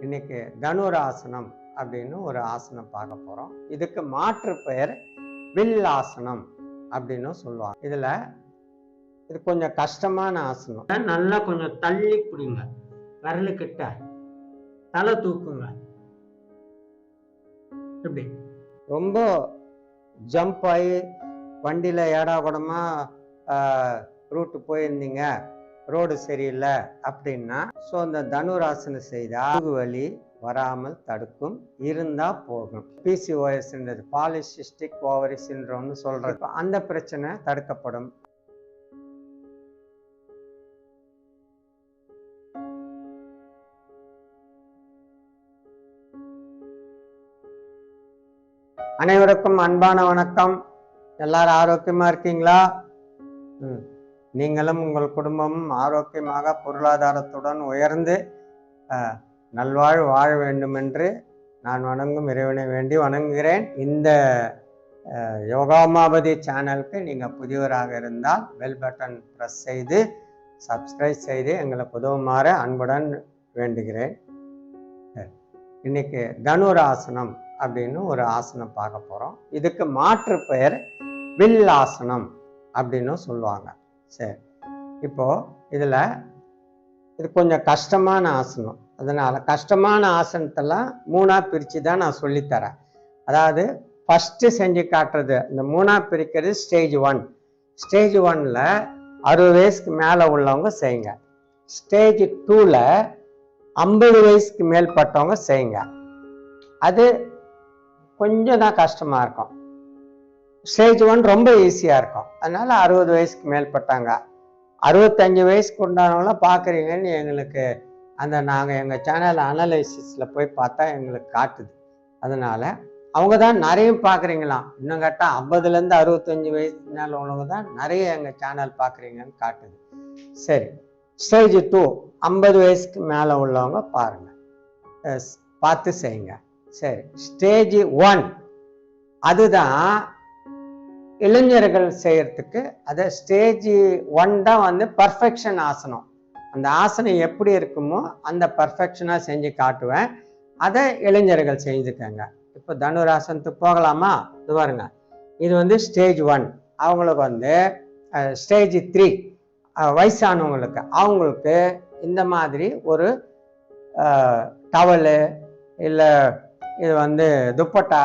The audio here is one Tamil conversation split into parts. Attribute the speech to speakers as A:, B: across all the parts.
A: இன்னைக்கு தனுராசனம் அப்படின்னு ஒரு ஆசனம் பார்க்க போறோம். இதுக்கு மாற்று பெயர் வில்லாசனம் அப்படின்னு சொல்லுவாங்க. இது கொஞ்சம் கஷ்டமான ஆசனம். நல்லா கொஞ்சம் தள்ளி பிடிங்க, விரலு கிட்ட தலை தூக்குங்க. இப்படி ரொம்ப ஜம்ப் ஆகி வண்டியில ஏடா கூடமா ரூட்டு போயிருந்தீங்க, ரோடு சரியில்லை அப்படின்னா இந்த தனுராசனம் செய்தா வலி வராமல் தடுக்கும், இருந்தா போகும். PCOS பாலிசிஸ்டிக் ஓவரி சிண்ட்ரோம்னு சொல்றது, அந்த பிரச்சனை தடுக்கப்படும். அனைவருக்கும் அன்பான வணக்கம். எல்லாரும் ஆரோக்கியமா இருக்கீங்களா? நீங்களும் உங்கள் குடும்பமும் ஆரோக்கியமாக பொருளாதாரத்துடன் உயர்ந்து நல்வாழ்வு வாழ வேண்டும் என்று நான் வணங்கும் இறைவனை வேண்டி வணங்குகிறேன். இந்த யோகாமாபதி சேனலுக்கு நீங்கள் புதியவராக இருந்தால் பெல் பட்டன் ப்ரெஸ் செய்து சப்ஸ்கிரைப் செய்து எங்களுக்கு உதவுமாறு அன்புடன் வேண்டுகிறேன். இன்னைக்கு தனுராசனம் அப்படின்னு ஒரு ஆசனம் பார்க்க போகிறோம். இதுக்கு மாற்று பெயர் வில்லாசனம் அப்படின்னு சொல்லுவாங்க. சரி, இப்போ இது கொஞ்சம் கஷ்டமான ஆசனம். அதனால கஷ்டமான ஆசனத்தெல்லாம் மூணா பிரித்து தான் நான் சொல்லித்தரேன். அதாவது ஃபஸ்ட்டு செஞ்சு காட்டுறது, இந்த மூணா பிரிக்கிறது ஸ்டேஜ் 1. ஸ்டேஜ் 1ல் 60 வயசுக்கு மேலே உள்ளவங்க செய்யுங்க. ஸ்டேஜ் 2ல் 50 வயசுக்கு மேற்பட்டவங்க செய்யுங்க. அது கொஞ்சம் தான் கஷ்டமாக இருக்கும். ஸ்டேஜ் 1 ரொம்ப ஈஸியாக இருக்கும். அதனால 60 வயசுக்கு மேற்பட்டாங்க. 65 வயசுக்கு உண்டானவங்களாம் பார்க்குறீங்கன்னு எங்களுக்கு நாங்கள் எங்கள் சேனல் அனலைசிஸில் போய் பார்த்தா எங்களுக்கு காட்டுது. அதனால அவங்க தான் நிறைய பார்க்குறீங்களாம். இன்னும் கேட்டால் 50லேருந்து 65 வயசு மேலே உள்ளவங்க தான் நிறைய எங்கள் சேனல் பார்க்குறீங்கன்னு காட்டுது. சரி, ஸ்டேஜ் 2 50 வயசுக்கு மேலே உள்ளவங்க பாருங்கள், பார்த்து செய்யுங்க. சரி, ஸ்டேஜ் 1 அதுதான் இளைஞர்கள் செய்யறதுக்கு. அதை ஸ்டேஜ் 1 தான் பர்ஃபெக்ஷன் ஆசனம். அந்த ஆசனம் எப்படி இருக்குமோ அந்த பர்ஃபெக்ஷனாக செஞ்சு காட்டுவேன். அதை இளைஞர்கள் செஞ்சுக்கங்க. இப்போ தனுராசனத்துக்கு போகலாமா? இது பாருங்க, இது ஸ்டேஜ் 1. அவங்களுக்கு ஸ்டேஜ் 3 வயசானவங்களுக்கு, அவங்களுக்கு இந்த மாதிரி ஒரு டவலு இல்லை இது துப்பட்டா,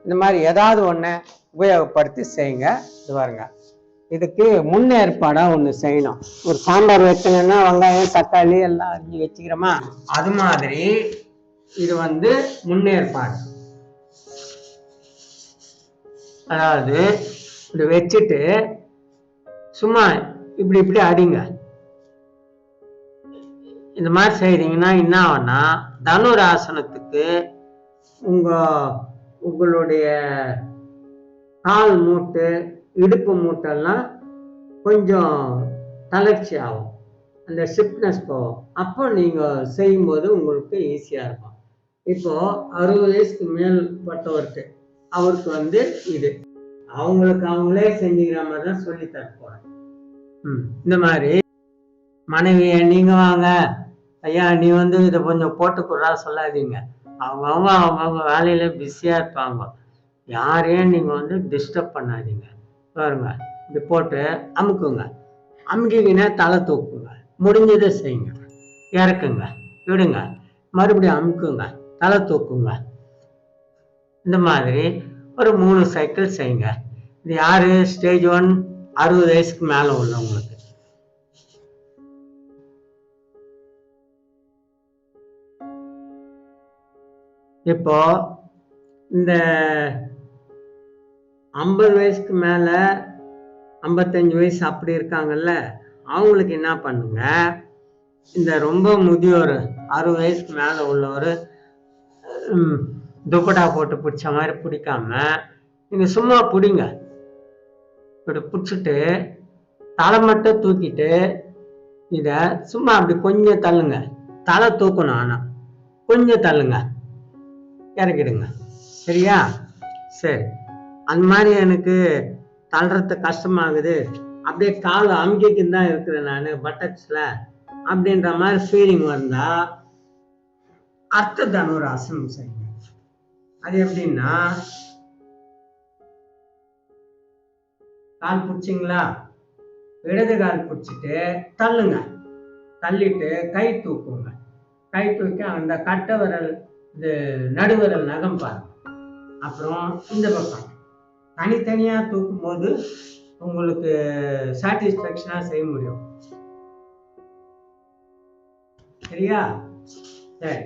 A: இந்த மாதிரி ஏதாவது ஒன்று உபயோகப்படுத்தி செய்யுங்க. இது பாருங்க, இதுக்கு முன்னேற்பாடாக ஒன்று செய்யணும். ஒரு சாம்பார் வைக்கணும்னா வெங்காயம் தக்காளி எல்லாம் அரிஞ்சு வச்சுக்கிறோமா, அது மாதிரி இது முன்னேற்பாடு. அதாவது இது வச்சுட்டு சும்மா இப்படி இப்படி அடிங்க. இந்த மாதிரி செய்றீங்கன்னா என்ன ஆகும்னா, தனுராசனத்துக்கு உங்களுடைய கால் மூட்டு இடுப்பு மூட்டெல்லாம் கொஞ்சம் தளர்ச்சி ஆகும், அந்த ஸ்டிஃப்னஸ் போகும். அப்போ நீங்கள் செய்யும்போது உங்களுக்கு ஈஸியாக இருக்கும். இப்போ 60 வயசுக்கு மேற்பட்டவருக்கு அவருக்கு இது அவங்களுக்கு அவங்களே செஞ்சுக்கிற மாதிரி தான் சொல்லி தர போகிறேன். இந்த மாதிரி மனைவியை நீங்கள் வாங்க ஐயா நீ இதை கொஞ்சம் போட்டுக்கூடா சொல்லாதீங்க. அவங்கவுங்க வேலையில பிஸியாக இருப்பாங்க. யாரையும் நீங்கள் டிஸ்டர்ப் பண்ணாதீங்க. பாருங்க, இப்படி போட்டு அமுக்குங்க. அமுக்கிங்கன்னா தலை தூக்குங்க, முடிஞ்சதை செய்யுங்க. இறக்குங்க, விடுங்க, மறுபடியும் அமுக்குங்க, தலை தூக்குங்க. இந்த மாதிரி ஒரு 3 சைக்கிள் செய்யுங்க. இது யாரு? ஸ்டேஜ் 1 60 வயசுக்கு மேலே உள்ளவங்களுக்கு. இப்போ இந்த 50 வயசுக்கு மேல 55 வயசு அப்படி இருக்காங்கல்ல, அவங்களுக்கு என்ன பண்ணுங்க, இந்த ரொம்ப முதியோர் 60 வயசுக்கு மேல உள்ளவர் துப்பட்டா போட்டு பிடிச்ச மாதிரி பிடிக்காம நீங்க சும்மா பிடிங்க. இப்படி பிடிச்சிட்டு தலை மட்டும் தூக்கிட்டு இத சும்மா அப்படி கொஞ்சம் தள்ளுங்க. தலை தூக்கணும், ஆனா கொஞ்சம் தள்ளுங்க, இறக்கிடுங்க. சரியா? சரி, அந்த மாதிரி எனக்கு தள்ளுறது கஷ்டமாகுது, அப்படியே கால் அமுக்கின்னு தான் இருக்கிறேன் நான் பட்டக்ஸ்ல, அப்படின்ற மாதிரி ஃபீலிங் வந்தா அர்த்த தனுராசனம் செய்யுங்க. அது எப்படின்னா, கால் பிடிச்சிங்களா, இடது கால் பிடிச்சிட்டு தள்ளுங்க, தள்ளிட்டு கை தூக்குங்க. கை தூக்கி அந்த கட்டை விரல் இது நடுவிரல் நகம் பாருங்க. அப்புறம் இந்த பக்கம் தனித்தனியா தூக்கும் போது உங்களுக்கு சாட்டிஸ்பேக்ஷனா செய்ய முடியும். சரியா? சரி.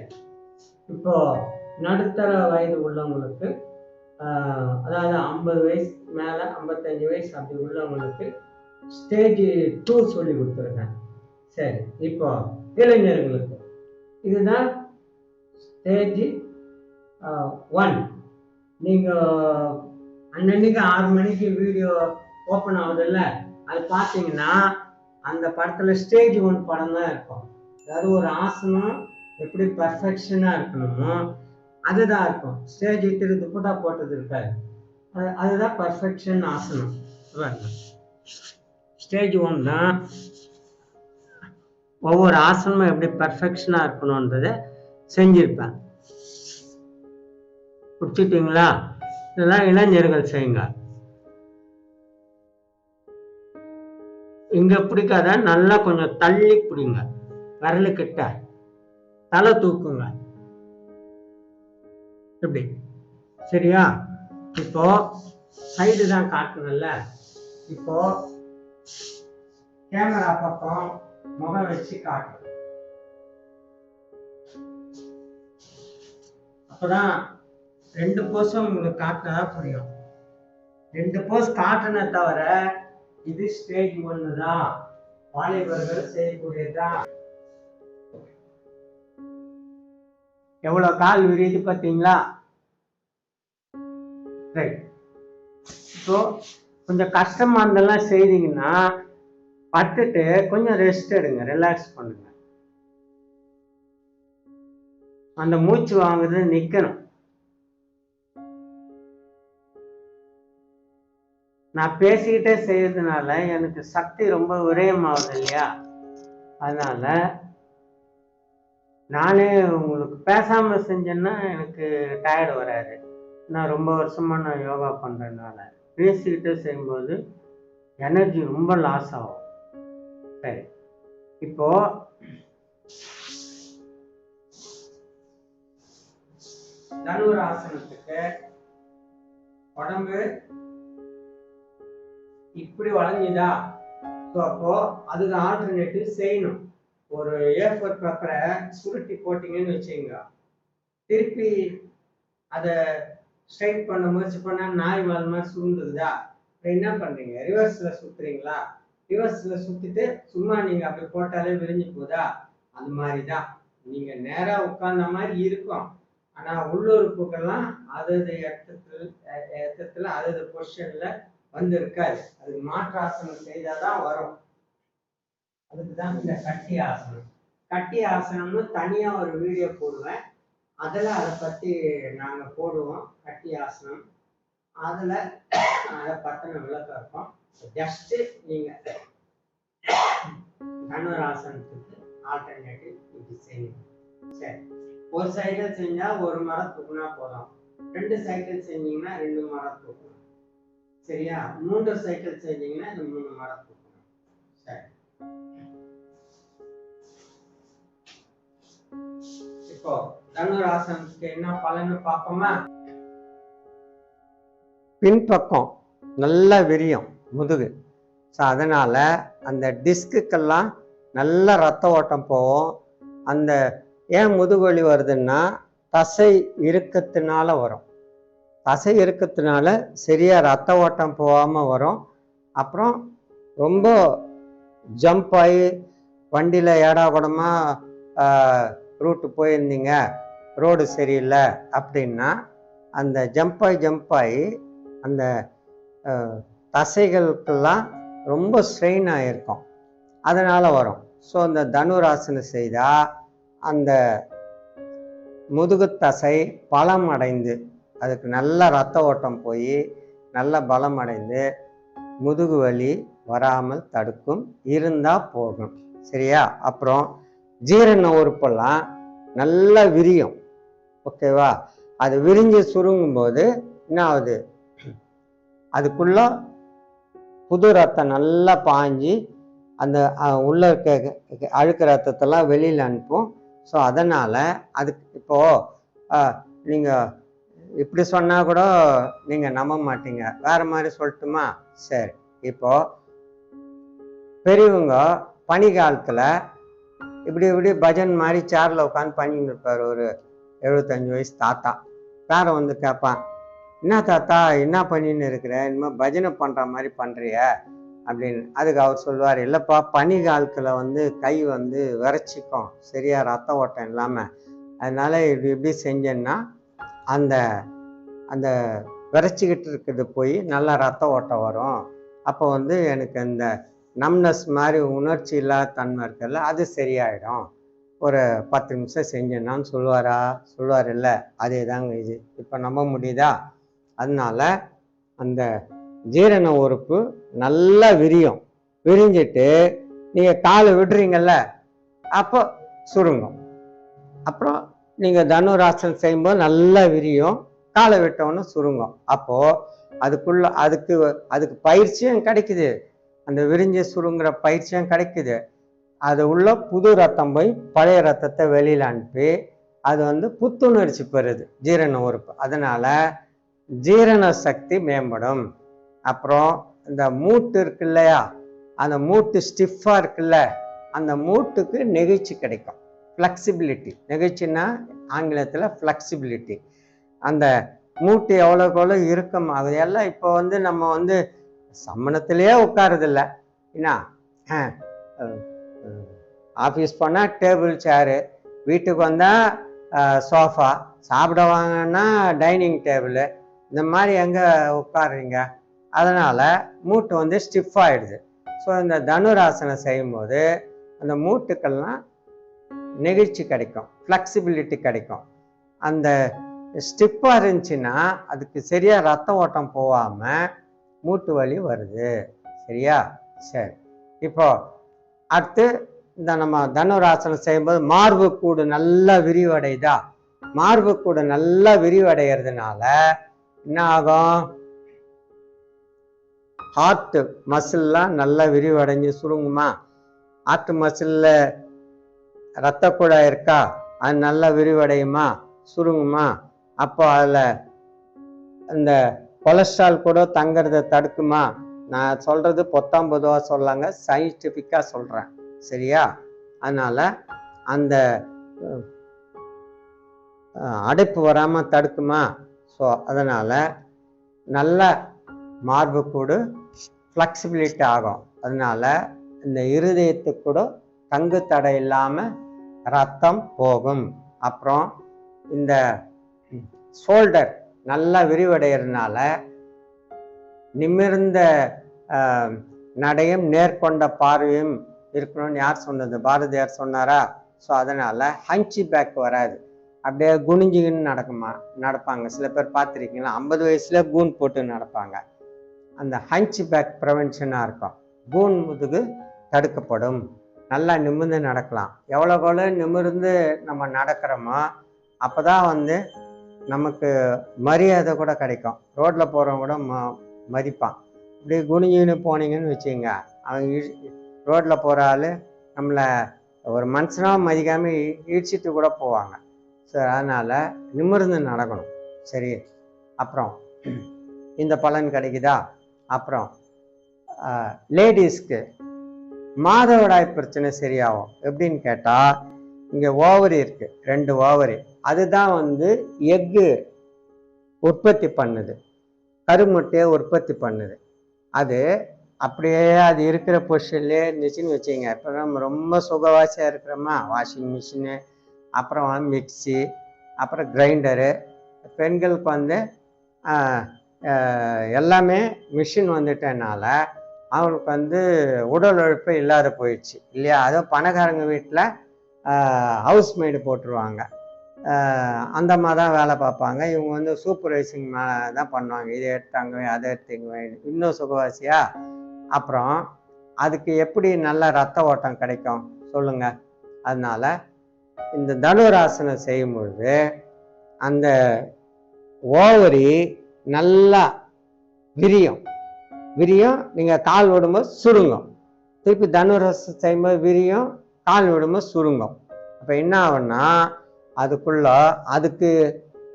A: இப்போ நடுத்தர வயது உள்ளவங்களுக்கு, அதாவது 50 வயசு மேல 55 வயசு அப்படி உள்ளவங்களுக்கு ஸ்டேஜ் 2 சொல்லி கொடுத்துருக்கேன். சரி, இப்போ இளைஞர்களுக்கு இதுதான் ஸ்டேஜ் 1. நீங்க அன்னன்னைக்கு 6 மணிக்கு வீடியோ ஓப்பன் ஆகுதுல்ல, அது பார்த்தீங்கன்னா அந்த படத்துல ஸ்டேஜ் 1 படம் தான் இருக்கும். அதாவது ஒரு ஆசனம் எப்படி பர்ஃபெக்ஷனா இருக்கணுமோ அதுதான் இருக்கும். ஸ்டேஜ் 3 துப்பட்டா போட்டது இருக்காது, அதுதான் பர்ஃபெக்ஷன் ஆசனம். ஸ்டேஜ் 1 தான் ஒவ்வொரு ஆசனமும் எப்படி பர்ஃபெக்ஷனா இருக்கணும்ன்றதை செஞ்சிருப்பேன். புரிச்சுட்டீங்களா? இதெல்லாம் இளைஞர்கள் செய்யுங்க. இங்க பிடிக்காத நல்லா கொஞ்சம் தள்ளி பிடிங்க, விரலு கிட்ட தலை தூக்குங்க, இப்படி. சரியா? இப்போ சைடு தான் காட்டணும்ல. இப்போ கேமரா பக்கம் முகம் வச்சு காட்டு. அப்பதான் 2 போஸும் உங்களுக்கு காட்டினதா புரியும். 2 போஸ் காட்டின தவிர இது ஸ்டேஜ் 1 தான், வாலிபர்கள் செய்யக்கூடியதுதான். எவ்வளவு கால் விரியுது பார்த்தீங்களா? ரைட். இப்போ கொஞ்சம் கஷ்டமா இருந்தெல்லாம் செய்தீங்கன்னா பட்டுட்டு கொஞ்சம் ரெஸ்ட் எடுங்க, ரிலாக்ஸ் பண்ணுங்க. அந்த மூச்சு வாங்குறது நிக்கணும். நான் பேசிக்கிட்டே செய்யறதுனால எனக்கு சக்தி ரொம்ப விரயமாகுது இல்லையா? அதனால நானே உங்களுக்கு பேசாம செஞ்சேன்னா எனக்கு டயர்டு வராது. நான் ரொம்ப வருஷமா நான் யோகா பண்றதுனால பேசிக்கிட்டே செய்யும்போது எனர்ஜி ரொம்ப லாஸ் ஆகும். சரி, இப்போ தனுராசனத்துக்கு உடம்பு இப்படி வளைஞ்சுதா, அப்போ அதுக்கு ஆல்டர்னேட்டிவ் செய்யணும். ஒரு A4 பேப்பரை சுருட்டி போட்டீங்கன்னு வச்சுங்க, திருப்பி அதை ஸ்ட்ரைட் பண்ண முயற்சி பண்ணா நாய் வால் மாதிரி சுருண்டுக்குதா, என்ன பண்றீங்க? ரிவர்ஸ்ல சுத்துறீங்களா? ரிவர்ஸ்ல சுத்திட்டு சும்மா நீங்க அப்படி போட்டாலே விரிஞ்சு போதா? அது மாதிரிதான் நீங்க நேரா உட்கார்ந்த மாதிரி இருக்கும், ஆனா உள்ளுறுப்புகள்லாம் அதது இடத்துல அதது பொசிஷன்ல வந்து இருக்காது. அதுக்கு மாற்றாசனம் செய்தாதான் வரும். அதுக்குதான் இந்த கட்டி ஆசனம். கட்டி ஆசனம்னு தனியா ஒரு வீடியோ போடுவேன், அதுல அதை பத்தி நாங்க போடுவோம். கட்டி ஆசனம் அதுல அதை பத்தின விளக்கம் இருக்கும். ஜஸ்ட் நீங்க தனுராசனத்துக்கு ஆல்டர்னேட்டிவ் இது செய்யணும். சரி, ஒரு சைக்கிள் செஞ்சா 1 மரம் தூக்குனா போதும், 2 சைக்கிள் செஞ்சீங்கன்னா 2 மரம் தூக்கணும். சரியா? 3 சைக்கிள் செஞ்சீங்கன்னா 3 மரம் தூக்கணும். சரி, இப்போ தனுராசனத்துக்கு என்ன பலன்னு பார்ப்போமா? பின்பக்கம் நல்லா விரியும் முதுகு. ஸோ அதனால அந்த டிஸ்க்குக்கெல்லாம் நல்ல ரத்த ஓட்டம் போகும். அந்த ஏன் முதுகு வலி வருதுன்னா தசை இறுக்கத்தினால வரும். தசை இறுக்கத்தினால சரியா ரத்த ஓட்டம் போகாம வரும். அப்புறம் ரொம்ப ஜம்ப் ஆகி வண்டியில் ஏடா கூடமா ரூட்டு போயிருந்தீங்க, ரோடு சரியில்லை அப்படின்னா அந்த ஜம்ப் ஆகி அந்த தசைகளுக்கெல்லாம் ரொம்ப ஸ்ட்ரெயின் ஆகிருக்கும், அதனால வரும். ஸோ அந்த தனுராசனம் செய்தால் அந்த முதுகு தசை பலம் அடைந்து அதுக்கு நல்ல ரத்த ஓட்டம் போய் நல்ல பலம் அடைந்து முதுகு வலி வராமல் தடுக்கும். இருந்தால் போகும். சரியா? அப்புறம் ஜீரண உறுப்பெல்லாம் நல்லா விரியும். ஓகேவா? அது விரிஞ்சு சுருங்கும் போது என்ன ஆகுது, அதுக்குள்ள புது ரத்தம் நல்லா பாஞ்சு அந்த உள்ள இருக்க அழுக்கு ரத்தத்தெல்லாம் வெளியில் அனுப்பும். ஸோ அதனால் அதுக்கு இப்போது நீங்கள் இப்படி சொன்னால் கூட நீங்கள் நம்ப மாட்டீங்க, வேறு மாதிரி சொல்லட்டுமா? சரி, இப்போது பெரியவங்க பனி காலத்தில் இப்படி இப்படி பஜன் மாதிரி சேரில் உட்காந்து பண்ணிட்டு இருப்பார் ஒரு 75 வயசு தாத்தா. வேற வந்து கேட்பான், என்ன தாத்தா என்ன பண்ணின்னு இருக்கிற, இனிமேல் பஜனை பண்ணுற மாதிரி பண்ணுறிய அப்படின்னு. அதுக்கு அவர் சொல்லுவார், இல்லைப்பா பனி காலத்தில் வந்து கை வந்து விரைச்சிக்கும், சரியா ரத்த ஓட்டம் இல்லாமல், அதனால இப்படி இப்படி செஞ்சேன்னா அந்த அந்த விரைச்சிக்கிட்டு இருக்கிறது போய் நல்லா ரத்த ஓட்டம் வரும். அப்போ வந்து எனக்கு அந்த நம்னஸ் மாதிரி உணர்ச்சி இல்லாத தன்மை இருக்குல்ல, அது சரியாயிடும். ஒரு 10 நிமிஷம் செஞ்சேன்னான்னு சொல்லுவார் இல்லை? அதே தாங்க இது. இப்போ நம்ப முடியுதா? அதனால அந்த ஜீரண உறுப்பு நல்லா விரியும். விரிஞ்சிட்டு நீங்கள் காலை விடுறீங்கல்ல, அப்போ சுருங்கும். அப்புறம் நீங்கள் தனுராசனம் செய்யும்போது நல்லா விரியும், காலை விட்டவொன்னு சுருங்கும். அப்போது அதுக்கு பயிற்சியும் கிடைக்குது, அந்த விரிஞ்சு சுருங்குற பயிற்சியும் கிடைக்குது. அது உள்ள புது ரத்தம் போய் பழைய ரத்தத்தை வெளியில் அனுப்பி அது வந்து புத்துணர்ச்சி பெறுது ஜீரண உறுப்பு. அதனால ஜீரண சக்தி மேம்படும். அப்புறம் இந்த மூட்டு இருக்கு இல்லையா, அந்த மூட்டு ஸ்டிஃபாக இருக்குல்ல, அந்த மூட்டுக்கு நெகிழ்ச்சி கிடைக்கும், ஃப்ளெக்சிபிலிட்டி. நெகிழ்ச்சின்னா ஆங்கிலத்தில் ஃப்ளெக்சிபிலிட்டி. அந்த மூட்டு எவ்வளோக்கு எவ்வளோ இறுக்கமாகுது. எல்லாம் இப்போ வந்து நம்ம வந்து சம்மணத்திலேயே உட்காருதில்ல, என்ன ஆஃபீஸ் போனால் டேபிள் சேரு, வீட்டுக்கு வந்தால் சோஃபா, சாப்பிட வாங்கன்னா டைனிங் டேபிள், இந்த மாதிரி எங்கே உட்காருறீங்க? அதனால் மூட்டு வந்து ஸ்டிஃப் ஆகிடுது. ஸோ இந்த தனுராசனம் செய்யும்போது அந்த மூட்டுக்கள்லாம் நெகிழ்ச்சி கிடைக்கும், ஃப்ளெக்சிபிலிட்டி கிடைக்கும். அந்த ஸ்டிஃபாக இருந்துச்சுன்னா அதுக்கு சரியாக ரத்த ஓட்டம் போகாமல் மூட்டு வலி வருது. சரியா? சரி, இப்போ அடுத்து இந்த நம்ம தனுராசனம் செய்யும்போது மார்பு கூடு நல்லா விரிவடையுதா? மார்பு கூடு நல்லா விரிவடைகிறதுனால என்ன ஆகும், ஹார்ட் மசில்லாம் நல்லா விரிவடைஞ்சு சுருங்குமா? ஹார்ட் மசிலில் ரத்த குழாய் இருக்கா, அது நல்லா விரிவடையுமா, சுருங்குமா? அப்போ அதில் இந்த கொலஸ்ட்ரால் கூட தங்கிறத தடுக்குமா? நான் சொல்கிறது 19 சொல்லாங்க, சயின்டிஃபிக்காக சொல்கிறேன். சரியா? அதனால் அந்த அடைப்பு வராமல் தடுக்குமா? ஸோ அதனால் நல்ல மார்பு கூடு ஃப்ளெக்சிபிலிட்டி ஆகும். அதனால இந்த இருதயத்துக்கு கூட தங்கு தடை இல்லாமல் ரத்தம் போகும். அப்புறம் இந்த ஷோல்டர் நல்லா விரிவடைகிறதுனால நிமிர்ந்த நடையும் நேர்கொண்ட பார்வையும் இருக்கணும்னு யார் சொன்னது? பாரதியார் சொன்னாரா? ஸோ அதனால் ஹஞ்சி பேக் வராது, அப்படியே குனிஞ்சிக்கின்னு நடப்பாங்க. சில பேர் பார்த்துருக்கீங்களா, 50 வயசுல கூன் போட்டு நடப்பாங்க. அந்த ஹஞ்சி பேக் ப்ரிவென்ஷனாக இருக்கும், கூன் முதுகு தடுக்கப்படும். நல்லா நிமிர்ந்து நடக்கலாம். எவ்வளோ நிமிர்ந்து நம்ம நடக்கிறோமோ அப்போ தான் வந்து நமக்கு மரியாதை கூட கிடைக்கும். ரோட்டில் போகிறவங்க கூட மதிப்பான். இப்படி குனிஞ்சின்னு போனீங்கன்னு வச்சுங்க, அவங்க ரோட்டில் போகிற ஆள் நம்மளை ஒரு மனுஷனாக மதிக்காமல் இடிச்சிட்டு கூட போவாங்க. ஸோ அதனால் நிமிர்ந்து நடக்கணும். சரி, அப்புறம் இந்த பலன் கிடைக்குதா? அப்புறம் லேடிஸ்க்கு மாதவிடாய் பிரச்சனை சரியாகும். எப்படின்னு கேட்டால், இங்கே ஓவரி இருக்குது, 2 ஓவரி, அதுதான் வந்து எக்கு உற்பத்தி பண்ணுது, கருமுட்டையை உற்பத்தி பண்ணுது. அது அப்படியே அது இருக்கிற பொசிஷன்லேயே இருந்துச்சுன்னு வச்சுங்க. இப்போ நம்ம ரொம்ப சுகவாசியாக இருக்கிறோமா, வாஷிங் மிஷினு, அப்புறம் மிக்சி, அப்புறம் கிரைண்டரு. பெண்களுக்கு வந்து எல்லாமே மிஷின் வந்துட்டனால அவங்களுக்கு வந்து உடல் உழைப்பு இல்லாத போயிடுச்சு இல்லையா? அதுவும் பணக்காரங்க வீட்டில் ஹவுஸ் மெய்டு போட்டுருவாங்க, அந்த மாதிரி தான் வேலை பார்ப்பாங்க. இவங்க வந்து சூப்பர்வைசிங் தான் பண்ணுவாங்க, இதை எடுத்தாங்க அதை எடுத்தீங்க, இன்னும் சுகவாசியா. அப்புறம் அதுக்கு எப்படி நல்ல ரத்த ஓட்டம் கிடைக்கும் சொல்லுங்க. அதனால இந்த தனுராசனம் செய்யும் பொழுது அந்த ஓவரி நல்லா விரியும். நீங்க கால் விடும்போது சுருங்கும். திருப்பி தனுராசனம் செய்யும்போது விரியும், கால் விடும்போது சுருங்கும். அப்ப என்ன ஆகும்னா அதுக்கு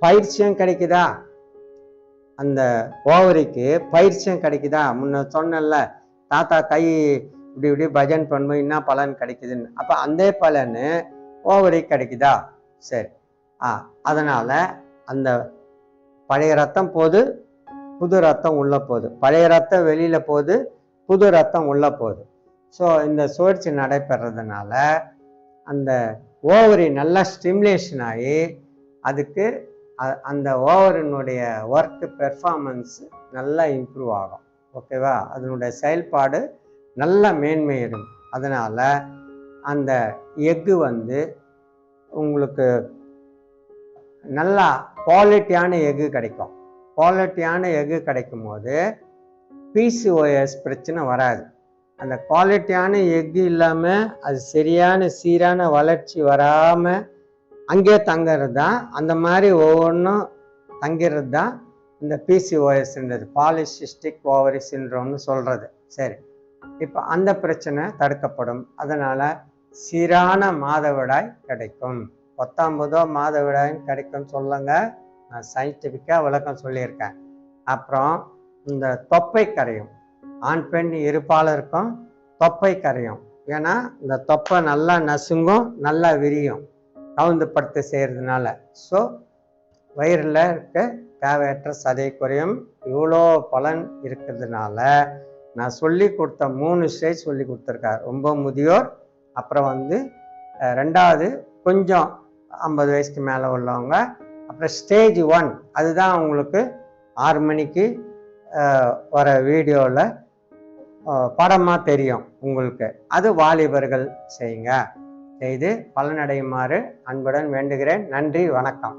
A: பயிற்சியும் கிடைக்குதா, அந்த ஓவரிக்கு பயிற்சியும் கிடைக்குதா. முன்ன சொன்னல தாத்தா கை இப்படி இப்படி பஜன் பண்ணும்போது என்ன பலன் கிடைக்குதுன்னு, அப்ப அந்த பலன் ஓவரி கிடைக்குதா. சரி, அதனால அந்த பழைய ரத்தம் போது, புது ரத்தம் உள்ள போகுது, பழைய ரத்தம் வெளியில போகுது, புது ரத்தம் உள்ள போகுது. ஸோ இந்த சுழற்சி நடைபெறதுனால அந்த ஓவரி நல்லா ஸ்டிமுலேஷன் ஆகி அதுக்கு அந்த ஓவரினுடைய ஒர்க் பெர்ஃபார்மன்ஸ் நல்லா இம்ப்ரூவ் ஆகும். ஓகேவா, அதனுடைய செயல்பாடு நல்லா மேன்மையிடும். அதனால அந்த எக்கு உங்களுக்கு நல்லா குவாலிட்டியான எக்கு கிடைக்கும். குவாலிட்டியான எக்கு கிடைக்கும் போது பிசிஓஎஸ் பிரச்சனை வராது. அந்த குவாலிட்டியான எக்கு இல்லாமல் அது சரியான சீரான வளர்ச்சி வராமல் அங்கே தங்கிறது தான், அந்த மாதிரி ஒவ்வொன்றும் தங்கிறது தான் இந்த பிசிஓஎஸ்ன்றது, பாலிசிஸ்டிக் ஓவரி சிண்ட்ரோம்னு சொல்கிறது. சரி, இப்போ அந்த பிரச்சனை தடுக்கப்படும். அதனால் சீரான மாதவிடாய் கிடைக்கும். 19 மாதவிடாயும் கிடைக்கும் சொல்லுங்க. நான் சயின்டிஃபிக்காக விளக்கம் சொல்லியிருக்கேன். அப்புறம் இந்த தொப்பை கரையும், ஆண் பெண் இருப்பாளருக்கும் தொப்பை கரையும். ஏன்னா இந்த தொப்பை நல்லா நசுங்கும், நல்லா விரியும் கவுந்து படுத்து செய்கிறதுனால. ஸோ வயிறில் இருக்க தேவையற்ற சதை குறையும். இவ்வளோ பலன் இருக்கிறதுனால நான் சொல்லி கொடுத்த 3 ஸ்டேஜ் சொல்லி கொடுத்துருக்காரு. ரொம்ப முதியோர், அப்புறம் ரெண்டாவது கொஞ்சம் 50 வயசுக்கு மேலே உள்ளவங்க, அப்புறம் ஸ்டேஜ் 1 அதுதான் உங்களுக்கு 6 மணிக்கு வர வீடியோவில் படமாக தெரியும் உங்களுக்கு. அது வாலிபர்கள் செய்யுங்க. செய்து பலனடையுமாறு அன்புடன் வேண்டுகிறேன். நன்றி, வணக்கம்.